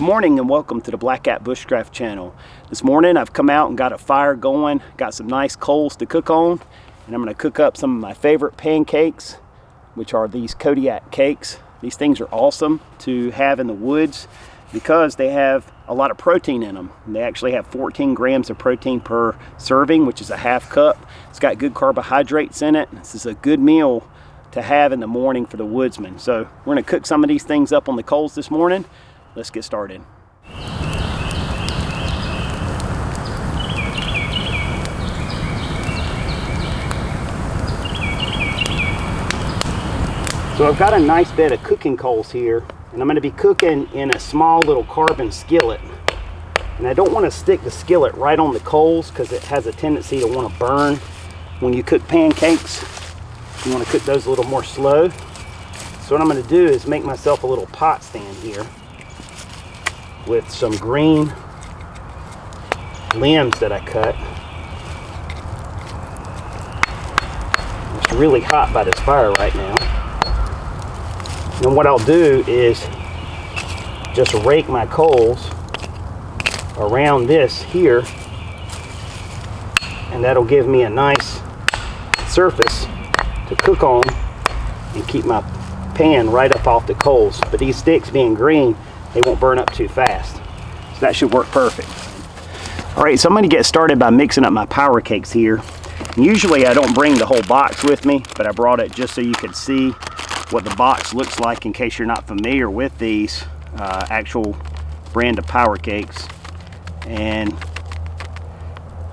Good morning and welcome to the Black Cat Bushcraft channel. This morning I've come out and got a fire going, got some nice coals to cook on, and I'm going to cook up some of my favorite pancakes, which are these Kodiak Cakes. These things are awesome to have in the woods because they have a lot of protein in them. They actually have 14 grams of protein per serving, which is a half cup. It's got good carbohydrates in it. This is a good meal to have in the morning for the woodsman. So we're going to cook some of these things up on the coals this morning. Let's get started. So I've got a nice bed of cooking coals here, and I'm going to be cooking in a small little carbon skillet. And I don't want to stick the skillet right on the coals because it has a tendency to want to burn. When you cook pancakes, you want to cook those a little more slow. So what I'm going to do is make myself a little pot stand here with some green limbs that I cut. It's really hot by this fire right now. And what I'll do is just rake my coals around this here, and that'll give me a nice surface to cook on and keep my pan right up off the coals. But these sticks being green, they won't burn up too fast. So that should work perfect. All right, so I'm going to get started by mixing up my power cakes here. And usually I don't bring the whole box with me, but I brought it just so you could see what the box looks like in case you're not familiar with these actual brand of power cakes. And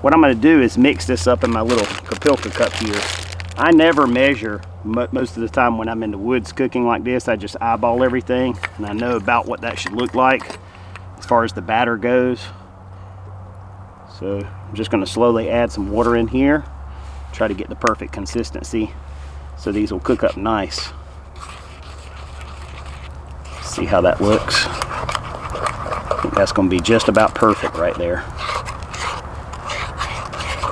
what I'm going to do is mix this up in my little kapilka cup here. I never measure most of the time when I'm in the woods cooking like this. I just eyeball everything, and I know about what that should look like as far as the batter goes. So I'm just going to slowly add some water in here, try to get the perfect consistency so these will cook up nice. See how that looks. I think that's going to be just about perfect right there.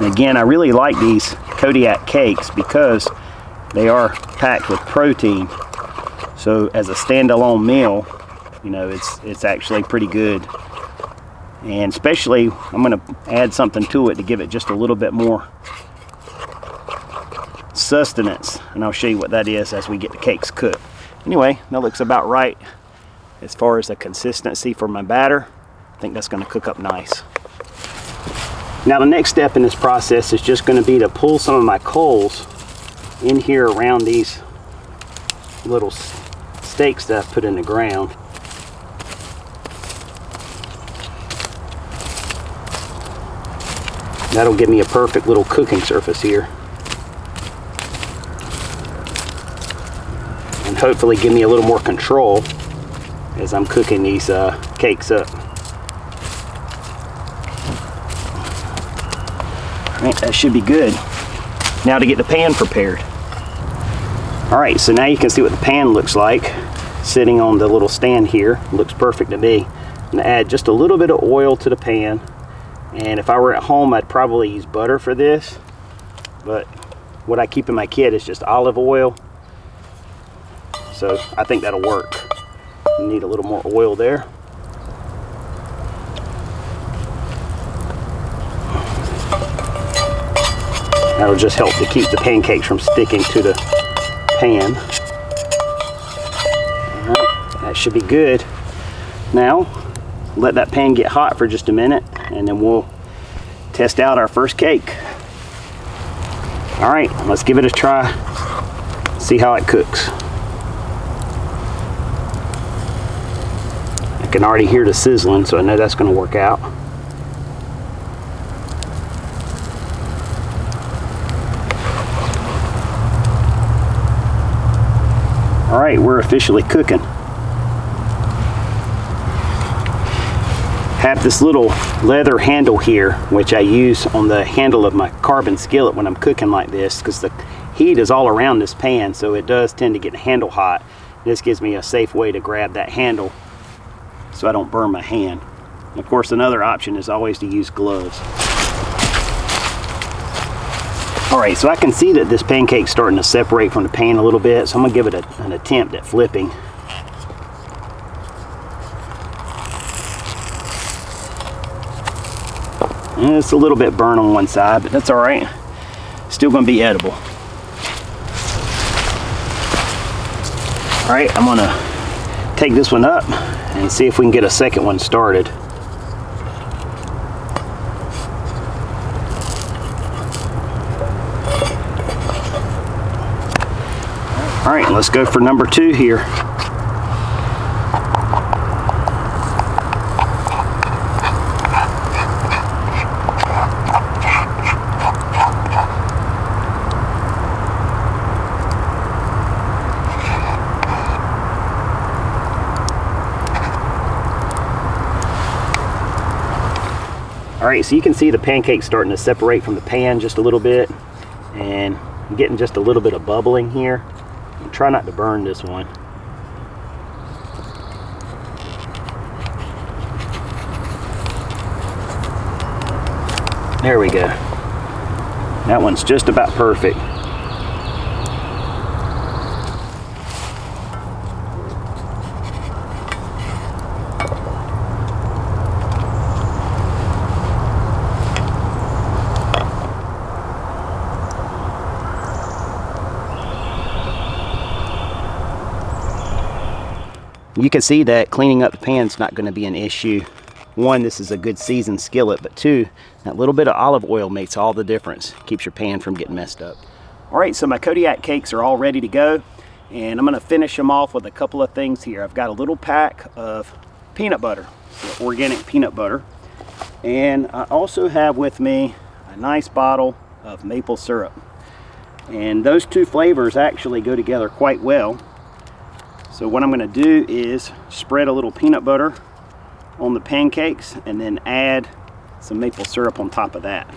And again, I really like these Kodiak Cakes because they are packed with protein. So as a standalone meal, you know, it's actually pretty good. And especially, I'm going to add something to it to give it just a little bit more sustenance. And I'll show you what that is as we get the cakes cooked. Anyway, that looks about right as far as the consistency for my batter. I think that's going to cook up nice. Now the next step in this process is just going to be to pull some of my coals in here around these little stakes that I've put in the ground. That'll give me a perfect little cooking surface here. And hopefully give me a little more control as I'm cooking these cakes up. Alright, that should be good. Now to get the pan prepared. Alright, so now you can see what the pan looks like sitting on the little stand here. It looks perfect to me. I'm going to add just a little bit of oil to the pan. And if I were at home, I'd probably use butter for this. But what I keep in my kit is just olive oil. So I think that'll work. You need a little more oil there. That'll just help to keep the pancakes from sticking to the pan. All right, that should be good. Now, let that pan get hot for just a minute, and then we'll test out our first cake. All right, let's give it a try, see how it cooks. I can already hear the sizzling, so I know that's going to work out. All right, we're officially cooking. Have this little leather handle here, which I use on the handle of my carbon skillet when I'm cooking like this, because the heat is all around this pan, so it does tend to get the handle hot. This gives me a safe way to grab that handle so I don't burn my hand. And of course, another option is always to use gloves. All right, so I can see that this pancake's starting to separate from the pan a little bit, so I'm gonna give it an attempt at flipping. And it's a little bit burnt on one side, but that's all right. Still gonna be edible. All right, I'm gonna take this one up and see if we can get a second one started. All right, let's go for number 2 here. All right, so you can see the pancake's starting to separate from the pan just a little bit, and I'm getting just a little bit of bubbling here. And try not to burn this one. There we go. That one's just about perfect. You can see that cleaning up the pan's not going to be an issue. One, this is a good seasoned skillet, but two, that little bit of olive oil makes all the difference. Keeps your pan from getting messed up. All right, so my Kodiak cakes are all ready to go, and I'm going to finish them off with a couple of things here. I've got a little pack of peanut butter, so organic peanut butter, and I also have with me a nice bottle of maple syrup. And those two flavors actually go together quite well. So what I'm going to do is spread a little peanut butter on the pancakes and then add some maple syrup on top of that.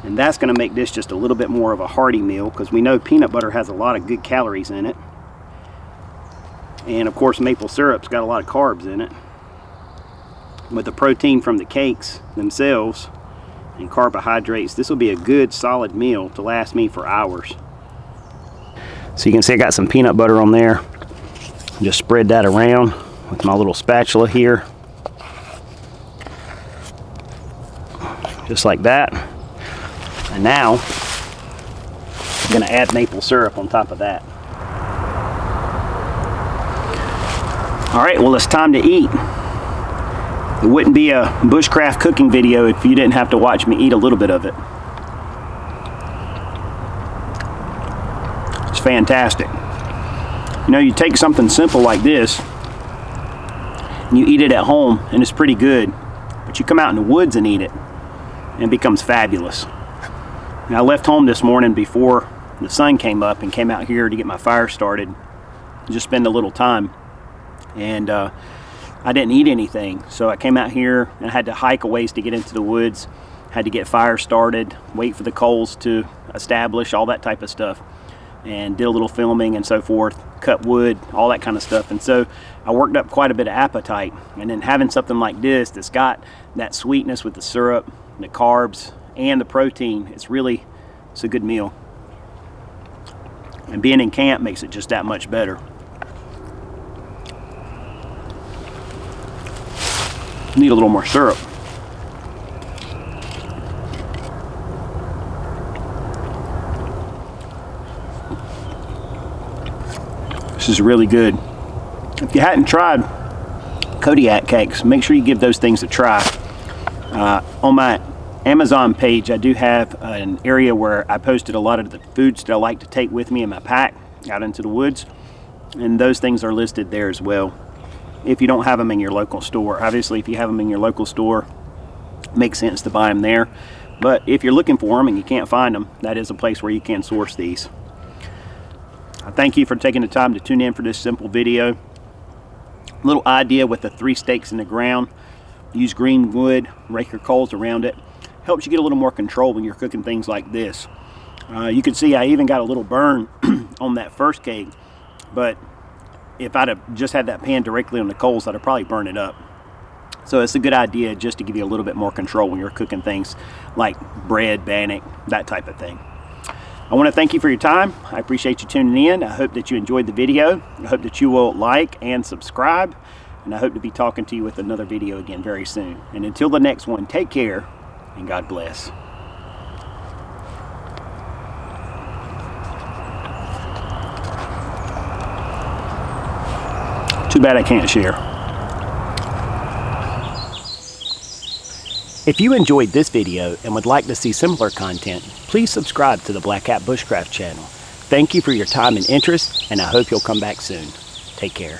And that's going to make this just a little bit more of a hearty meal, because we know peanut butter has a lot of good calories in it. And of course maple syrup's got a lot of carbs in it. With the protein from the cakes themselves and carbohydrates, this will be a good solid meal to last me for hours. So you can see I got some peanut butter on there. Just spread that around with my little spatula here. Just like that. And now I'm going to add maple syrup on top of that. All right, well, it's time to eat. It wouldn't be a Bushcraft cooking video if you didn't have to watch me eat a little bit of it. It's fantastic. You know, you take something simple like this and you eat it at home and it's pretty good, but you come out in the woods and eat it and it becomes fabulous. And I left home this morning before the sun came up and came out here to get my fire started, just spend a little time, and I didn't eat anything. So I came out here and I had to hike a ways to get into the woods, had to get fire started, wait for the coals to establish, all that type of stuff, and did a little filming and so forth, cut wood, all that kind of stuff. And so I worked up quite a bit of appetite, and then having something like this that's got that sweetness with the syrup, the carbs, and the protein, it's a good meal. And being in camp makes it just that much better. Need a little more syrup. This is really good. If you hadn't tried Kodiak cakes, make sure you give those things a try. On my Amazon page, I do have an area where I posted a lot of the foods that I like to take with me in my pack out into the woods, and those things are listed there as well. If you don't have them in your local store, obviously if you have them in your local store, it makes sense to buy them there. But if you're looking for them and you can't find them, that is a place where you can source these. I thank you for taking the time to tune in for this simple video. A little idea with the 3 stakes in the ground. Use green wood, rake your coals around it. Helps you get a little more control when you're cooking things like this. You can see I even got a little burn on that first cake, but if I'd have just had that pan directly on the coals, I'd have probably burned it up. So it's a good idea just to give you a little bit more control when you're cooking things like bread, bannock, that type of thing. I want to thank you for your time. I appreciate you tuning in. I hope that you enjoyed the video. I hope that you will like and subscribe, and I hope to be talking to you with another video again very soon. And until the next one, take care and God bless. Too bad I can't share. If you enjoyed this video and would like to see similar content, please subscribe to the Black Hat Bushcraft channel. Thank you for your time and interest, and I hope you'll come back soon. Take care.